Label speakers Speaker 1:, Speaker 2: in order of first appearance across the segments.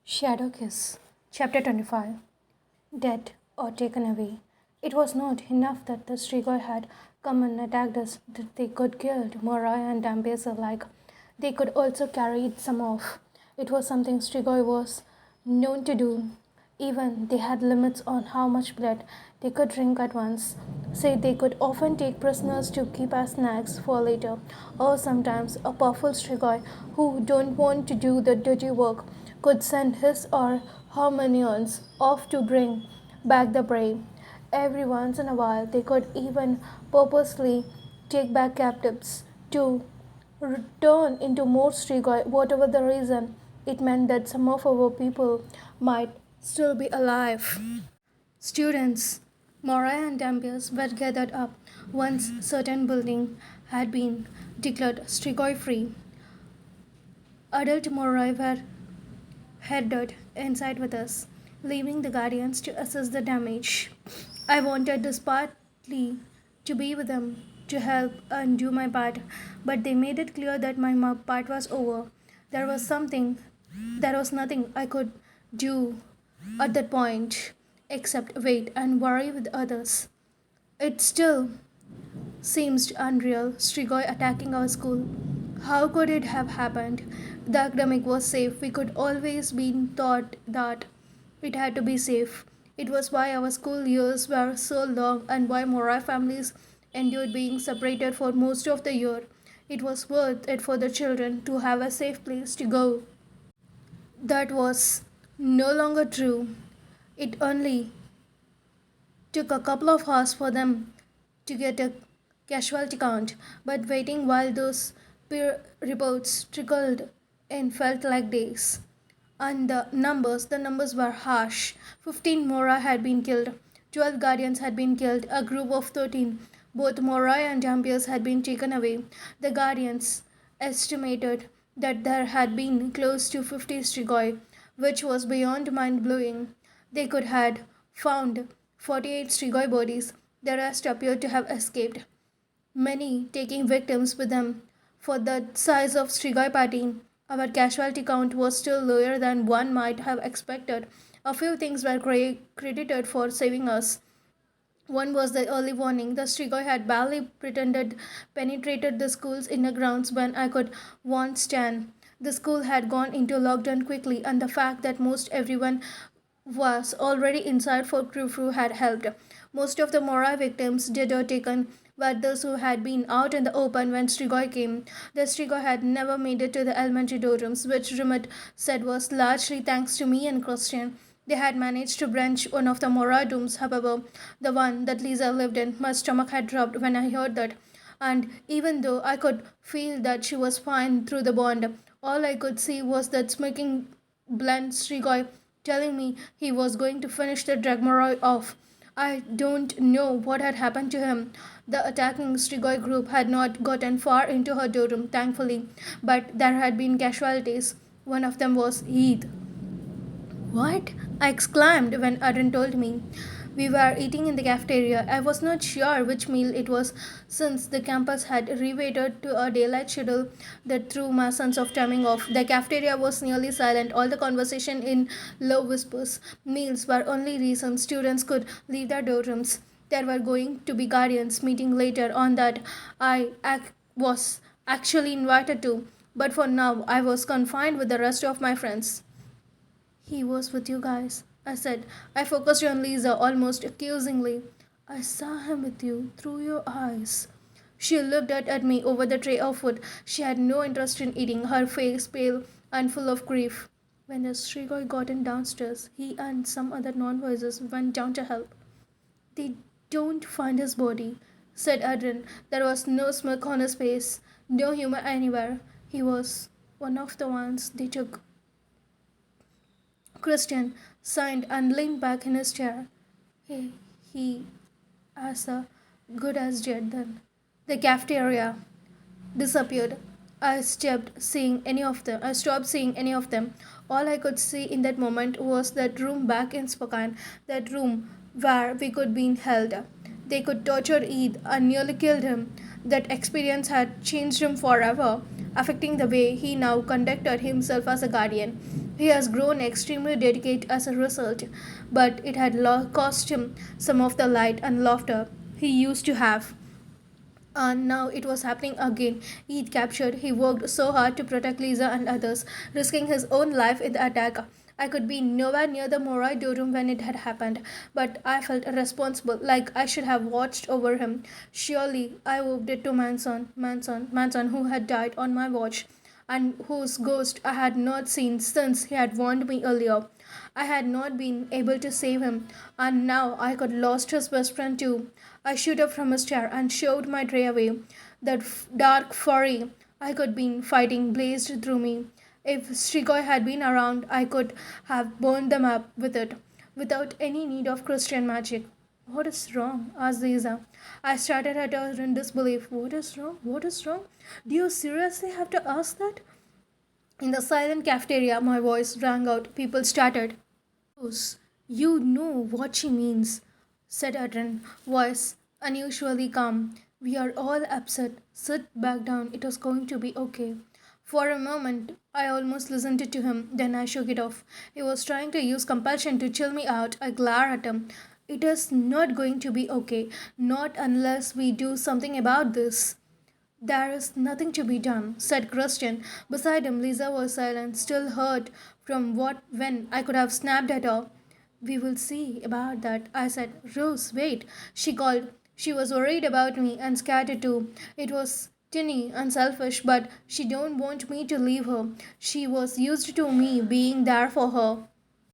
Speaker 1: Shadowkiss, Chapter 25. Dead or taken away. It was not enough that the Strigoi had come and attacked us, that they could kill Morai and Dampes alike. They could also carry some off. It was something Strigoi was known to do. Even they had limits on how much blood they could drink at once. Say they could often take prisoners to keep as snacks for later, or sometimes a powerful Strigoi who don't want to do the dirty work could send his or her minions off to bring back the prey. Every once in a while, they could even purposely take back captives to return into more Strigoi, whatever the reason. It meant that some of our people might still be alive. Students, Moray and Dampiers were gathered up once certain building had been declared Strigoi free. Adult Moray were headed inside with us, leaving the guardians to assess the damage. I wanted desperately to be with them, to help and do my part, but they made it clear that my part was over. There was something, there was nothing I could do at that point except wait and worry with others. It still seems unreal, Strigoi attacking our school. How could it have happened? The academic was safe. We could always be taught that it had to be safe. It was why our school years were so long and why Morai families endured being separated for most of the year. It was worth it for the children to have a safe place to go. That was no longer true. It only took a couple of hours for them to get a casualty count, but waiting while those peer reports trickled in felt like days. And the numbers were harsh. 15 Mora had been killed, 12 Guardians had been killed, a group of 13. Both Morai and Dampiers had been taken away. The Guardians estimated that there had been close to 50 Strigoi, which was beyond mind blowing. They could had found 48 Strigoi bodies. The rest appeared to have escaped, many taking victims with them. For the size of Strigoi party, our casualty count was still lower than one might have expected. A few things were credited for saving us. One was the early warning. The Strigoi had barely pretended penetrated the school's inner grounds when I could warn Stan. The school had gone into lockdown quickly, and the fact that most everyone was already inside for Krufu had helped. Most of the Mora victims dead or taken were those who had been out in the open when Strigoi came. The Strigoi had never made it to the elementary dorms, which Rumit said was largely thanks to me and Christian. They had managed to breach one of the Mora rooms, however, the one that Lisa lived in. My stomach had dropped when I heard that, and even though I could feel that she was fine through the bond, all I could see was that smoking blunt Strigoi telling me he was going to finish the Dragmaroi off. I don't know what had happened to him. The attacking Strigoi group had not gotten far into her dorm, thankfully, but there had been casualties. One of them was Heath. What? I exclaimed when Arun told me. We were eating in the cafeteria. I was not sure which meal it was since the campus had reverted to a daylight schedule that threw my sense of timing off. The cafeteria was nearly silent, all the conversation in low whispers. Meals were only reason students could leave their dorms. There were going to be guardians meeting later on that was actually invited to, but for now I was confined with the rest of my friends. He was with you guys, I said. I focused on Lisa almost accusingly. I saw him with you through your eyes. She looked at me over the tray of food. She had no interest in eating, her face pale and full of grief. When the Strigoi got in downstairs, he and some other non-voices went down to help. They don't find his body, said Adrian. There was no smirk on his face, no humor anywhere. He was one of the ones they took. Christian sighed and leaned back in his chair. He as good as dead then. The cafeteria disappeared. I stopped seeing any of them. All I could see in that moment was that room back in Spokane, that room where we could be held. They could torture Eid and nearly killed him. That experience had changed him forever. affecting the way he now conducted himself as a guardian. He has grown extremely dedicated as a result, but it had cost him some of the light and laughter he used to have. And now it was happening again. He'd captured, he worked so hard to protect Lisa and others, risking his own life in the attack. I could be nowhere near the Morai Dorum when it had happened, but I felt responsible, like I should have watched over him. Surely I owed it to Manson, who had died on my watch, and whose ghost I had not seen since he had warned me earlier. I had not been able to save him, and now I could lost his best friend too. I stood up from his chair and shoved my tray away. That dark fury I could been fighting blazed through me. If Strigoi had been around, I could have burned them up with it, without any need of Christian magic. What is wrong? Asked Lisa. I started at her in disbelief. What is wrong? What is wrong? Do you seriously have to ask that? In the silent cafeteria, my voice rang out. People started. Rose, you know what she means, said Adrian, voice unusually calm. We are all upset. Sit back down. It is going to be okay. For a moment, I almost listened to him, then I shook it off. He was trying to use compulsion to chill me out. I glared at him. It is not going to be okay, not unless we do something about this. There is nothing to be done, said Christian. Beside him, Lisa was silent, still hurt from what when I could have snapped at her. We will see about that, I said. Rose, wait, she called. She was worried about me and scared too. It was tinny and selfish, but she don't want me to leave her. She was used to me being there for her.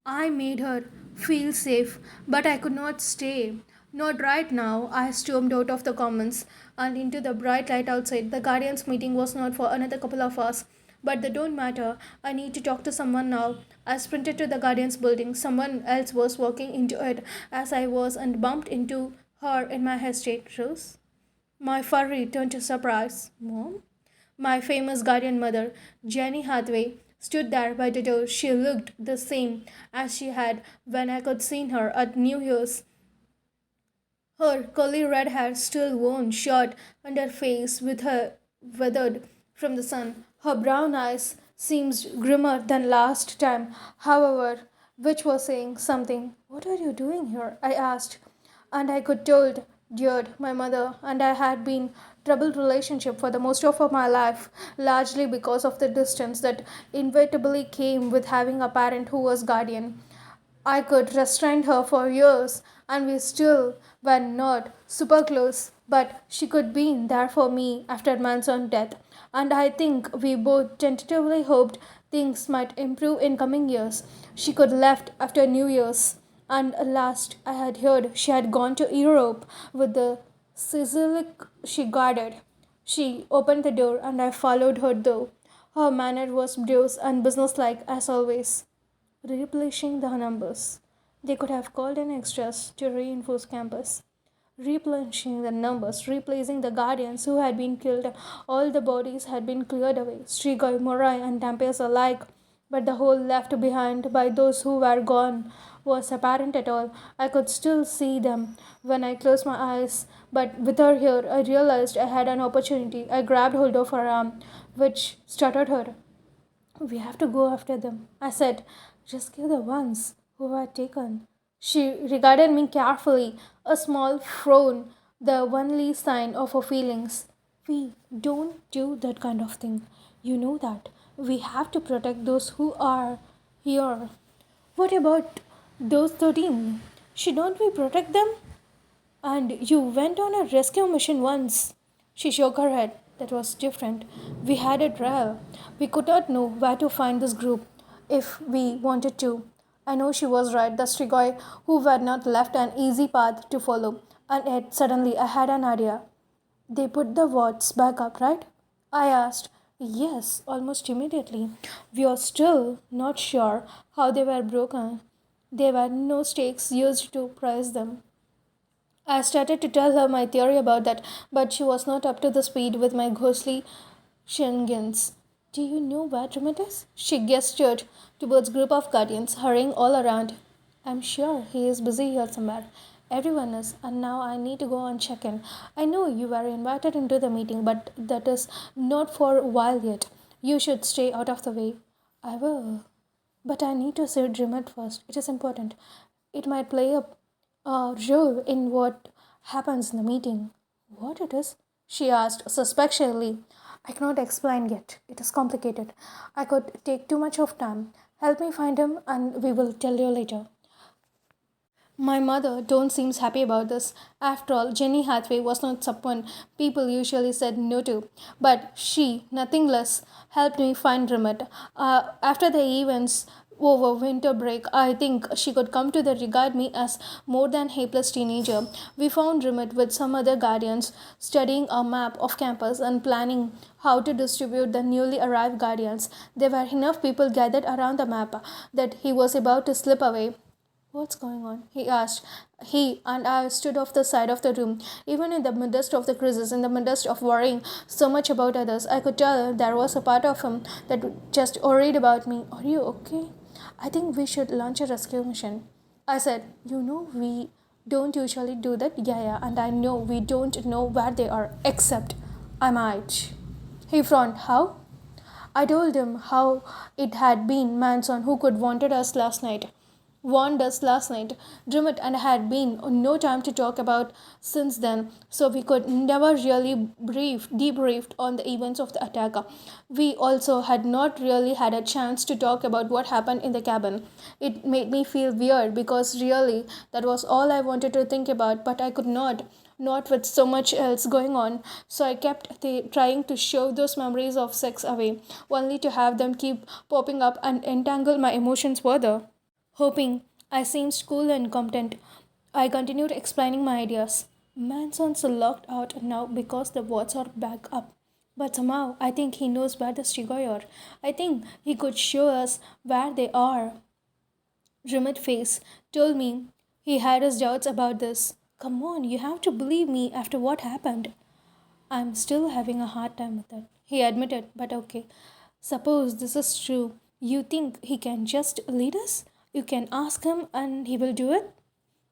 Speaker 1: I made her feel safe, but I could not stay. Not right now. I stormed out of the commons and into the bright light outside. The Guardians' meeting was not for another couple of hours, but that don't matter. I need to talk to someone now. I sprinted to the Guardians' building. Someone else was walking into it as I was and bumped into her in my haste. Rose? My furry turned to surprise. Mom? My famous guardian mother, Jenny Hathaway, stood there by the door. She looked the same as she had when I could seen her at New Year's. Her curly red hair still worn short, and her face with her weathered from the sun. Her brown eyes seemed grimmer than last time, however, which was saying something. What are you doing here? I asked, and I could told, deared my mother, and I had been troubled relationship for the most of my life, largely because of the distance that inevitably came with having a parent who was guardian. I could restrain her for years, and we still were not super close, but she could be there for me after Manson's death, and I think we both tentatively hoped things might improve in coming years. She could left after New Year's, and last I had heard she had gone to Europe with the Sicilic she guarded. She opened the door, and I followed her though. Her manner was brusque and businesslike as always replenishing the numbers. They could have called in extras to reinforce campus. Replenishing the numbers, replacing the guardians who had been killed. All the bodies had been cleared away, Strigoi, Morai, and Dampes alike. But the hole left behind by those who were gone was apparent at all. I could still see them when I closed my eyes. But with her here, I realized I had an opportunity. I grabbed hold of her arm, which stuttered her. We have to go after them, I said. Rescue the ones who were taken. She regarded me carefully, a small frown, the only sign of her feelings. We don't do that kind of thing. You know that. We have to protect those who are here. What about those 13? Shouldn't we protect them? And you went on a rescue mission once. She shook her head. That was different. We had a trial. We could not know where to find this group if we wanted to. I know she was right, the Strigoi who were not left an easy path to follow. And yet suddenly I had an idea. They put the wards back up, right? I asked. Yes, almost immediately. We are still not sure how they were broken. There were no stakes used to price them. I started to tell her my theory about that, but she was not up to the speed with my ghostly shenanigans. Do you know where Trimit is? She gestured towards a group of guardians hurrying all around. I'm sure he is busy here somewhere. Everyone is, and now I need to go and check in. I know you were invited into the meeting, but that is not for a while yet. You should stay out of the way. I will. But I need to see Dreamt first. It is important. It might play a role in what happens in the meeting. What it is? She asked suspiciously. I cannot explain yet. It is complicated. I could take too much of time. Help me find him and we will tell you later. My mother don't seems happy about this. After all, Jenny Hathaway was not someone people usually said no to. But she, nothing less, helped me find Remit. After the events over winter break, I think she could come to the regard me as more than helpless teenager. We found Remit with some other guardians, studying a map of campus and planning how to distribute the newly arrived guardians. There were enough people gathered around the map that he was about to slip away. What's going on? He asked. He and I stood off the side of the room. Even in the midst of the crisis, in the midst of worrying so much about others, I could tell there was a part of him that just worried about me. Are you okay? I think we should launch a rescue mission. I said, you know, we don't usually do that. Yeah, and I know we don't know where they are, except I might. He frowned. How? I told him how it had been Manson who could wanted us last night. Warned us last night. Dreamt and I had been no time to talk about since then, so we could never really debriefed on the events of the attack. We also had not really had a chance to talk about what happened in the cabin. It made me feel weird because really that was all I wanted to think about, but I could not with so much else going on. So I kept trying to shove those memories of sex away, only to have them keep popping up and entangle my emotions further. Hoping I seemed cool and competent, I continued explaining my ideas. Manson's locked out now because the wards are back up. But somehow I think he knows where the Strigoi are. I think he could show us where they are. Remit face told me he had his doubts about this. Come on, you have to believe me after what happened. I'm still having a hard time with it, he admitted, but okay. Suppose this is true. You think he can just lead us? You can ask him and he will do it?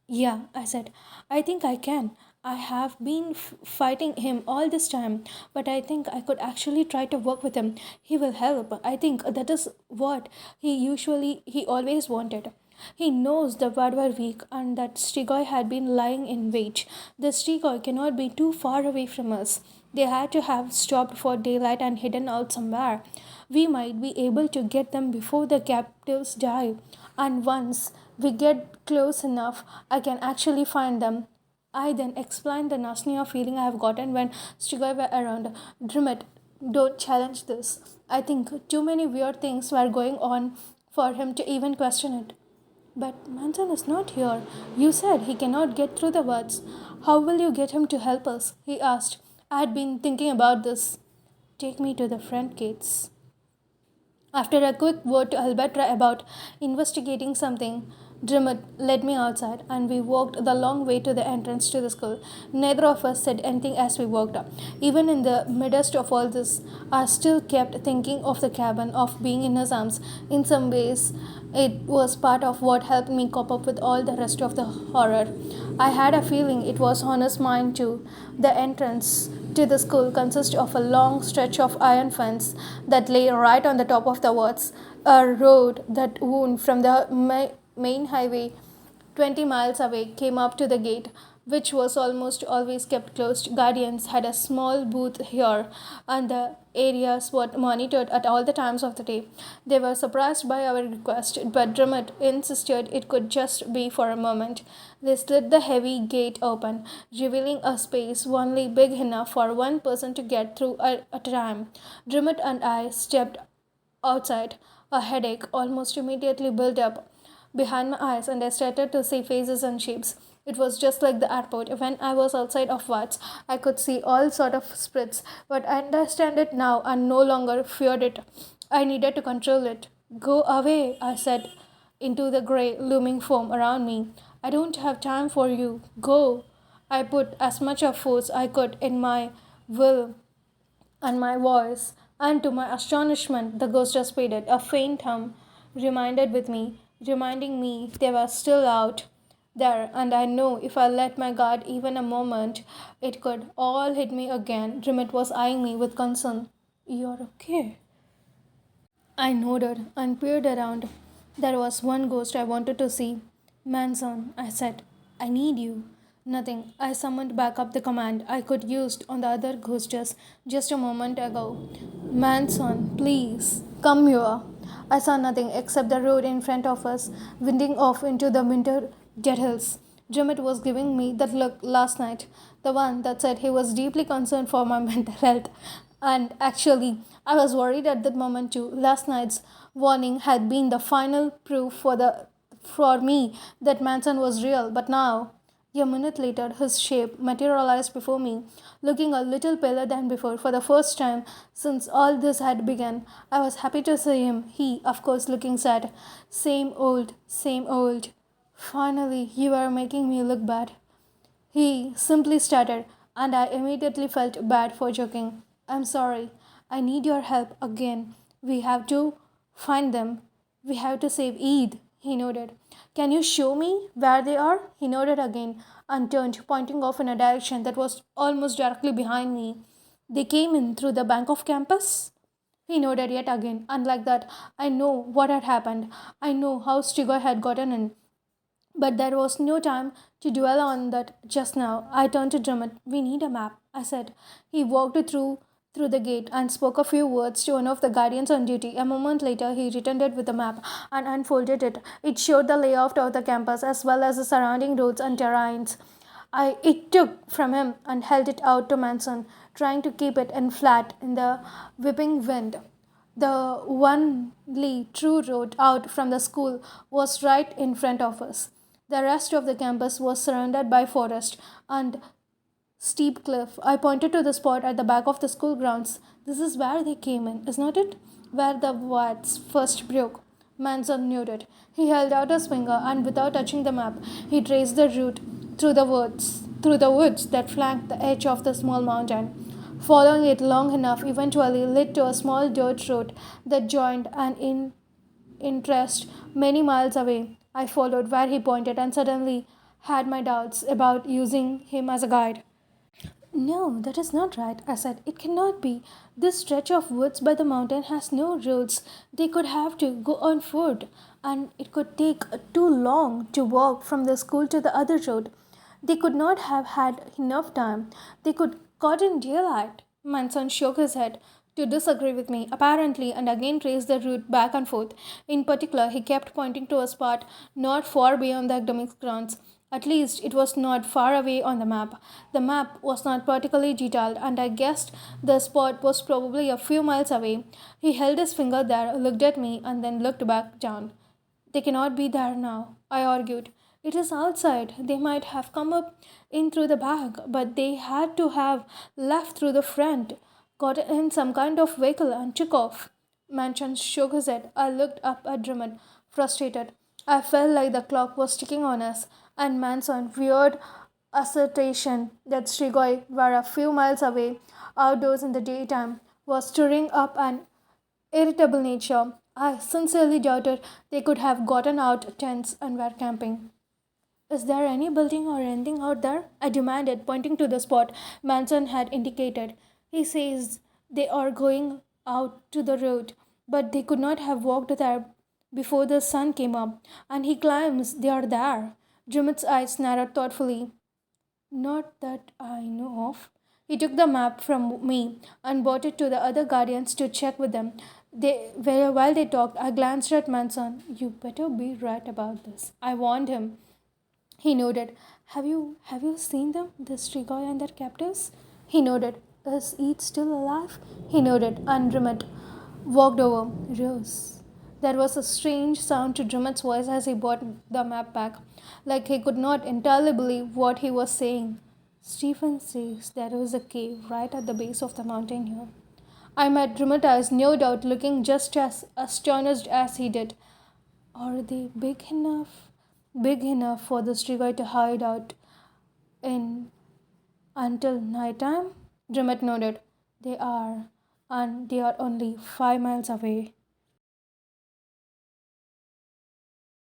Speaker 1: Yeah, I said. I think I can. I have been fighting him all this time, but I think I could actually try to work with him. He will help. I think that is what he always wanted. He knows the word were weak and that Strigoi had been lying in wait. The Strigoi cannot be too far away from us. They had to have stopped for daylight and hidden out somewhere. We might be able to get them before the captives die. And once we get close enough, I can actually find them. I then explained the nausea feeling I have gotten when Strigoi were around. Dreamt, don't challenge this. I think too many weird things were going on for him to even question it. But Manson is not here. You said he cannot get through the words. How will you get him to help us? He asked. I had been thinking about this. Take me to the front gates. After a quick word to Alberta about investigating something, Dreamt led me outside and we walked the long way to the entrance to the school. Neither of us said anything as we walked up. Even in the midst of all this, I still kept thinking of the cabin, of being in his arms. In some ways, it was part of what helped me cope up with all the rest of the horror. I had a feeling it was on his mind too. The entrance to the school consists of a long stretch of iron fence that lay right on the top of the woods. A road that wound from the main highway 20 miles away came up to the gate, which was almost always kept closed. Guardians had a small booth here, and the areas were monitored at all the times of the day. They were surprised by our request, but Drummond insisted it could just be for a moment. They slid the heavy gate open, revealing a space only big enough for one person to get through at a time. Drummond and I stepped outside. A headache almost immediately built up behind my eyes, and I started to see faces and shapes. It was just like the airport. When I was outside of Watts, I could see all sort of spirits, but I understand it now and no longer feared it. I needed to control it. Go away, I said into the grey looming foam around me. I don't have time for you. Go. I put as much of force I could in my will and my voice, and to my astonishment, the ghost just faded. A faint hum reminding me they were still out there, and I know if I let my guard even a moment, it could all hit me again. Dreamt was eyeing me with concern. You're okay? I nodded and peered around. There was one ghost I wanted to see. Manson, I said, I need you. Nothing. I summoned back up the command I could use on the other ghosts just a moment ago. Manson, please, come here. I saw nothing except the road in front of us, winding off into the winter dead hills. Jimmy was giving me that look last night, the one that said he was deeply concerned for my mental health. And actually, I was worried at that moment too. Last night's warning had been the final proof for me that Manson was real, but now, a minute later, his shape materialized before me, looking a little paler than before. For the first time since all this had begun, I was happy to see him. He, of course, looking sad. Same old, same old. Finally, you are making me look bad. He simply stuttered, and I immediately felt bad for joking. I'm sorry. I need your help again. We have to find them. We have to save Eid. He nodded. Can you show me where they are? He nodded again and turned, pointing off in a direction that was almost directly behind me. They came in through the bank of campus? He nodded yet again. Unlike that, I know what had happened. I know how Stigoi had gotten in. But there was no time to dwell on that just now. I turned to Drummond. We need a map, I said. He walked through the gate and spoke a few words to one of the guardians on duty. A moment later, he returned with the map and unfolded it. It showed the layout of the campus as well as the surrounding roads and terrains. It took from him and held it out to Manson, trying to keep it in flat in the whipping wind. The only true road out from the school was right in front of us. The rest of the campus was surrounded by forest and steep cliff. I pointed to the spot at the back of the school grounds. This is where they came in, is not it? Where the woods first broke. Manson nodded. He held out his finger and without touching the map, he traced the route through the woods that flanked the edge of the small mountain. Following it long enough eventually led to a small dirt road that joined an interest many miles away. I followed where he pointed and suddenly had my doubts about using him as a guide. No, that is not right, I said. It cannot be. This stretch of woods by the mountain has no roads. They could have to go on foot, and it could take too long to walk from the school to the other road. They could not have had enough time. They could caught in daylight. Manson shook his head to disagree with me, apparently, and again traced the route back and forth. In particular, he kept pointing to a spot not far beyond the academic grounds. At least it was not far away on the map. The map was not particularly detailed, and I guessed the spot was probably a few miles away. He held his finger there, looked at me, and then looked back down. They cannot be there now, I argued. It is outside. They might have come up in through the back, but they had to have left through the front, got in some kind of vehicle, and took off. Mansion shook his head. I looked up at Drummond, frustrated. I felt like the clock was ticking on us, and Manson's weird assertion that Strigoi were a few miles away, outdoors in the daytime, was stirring up an irritable nature. I sincerely doubted they could have gotten out tents and were camping. Is there any building or anything out there? I demanded, pointing to the spot Manson had indicated. He says they are going out to the road, but they could not have walked there before the sun came up, and he claims they are there. Jimmit's eyes narrowed thoughtfully. Not that I know of. He took the map from me and brought it to the other guardians to check with them. While they talked, I glanced at Manson. You better be right about this. I warned him. He nodded. Have you seen them, the Strigoi and their captives? He nodded. Is Eid still alive? He nodded, and Drummond walked over. Rose. There was a strange sound to Drummond's voice as he brought the map back, like he could not entirely believe what he was saying. Stephen says there is a cave right at the base of the mountain here. I met Drummond eyes, no doubt looking just as astonished as he did. Are they big enough? Big enough for the Strigoi to hide out in until night time? Drummond nodded. They are, and they are only 5 miles away.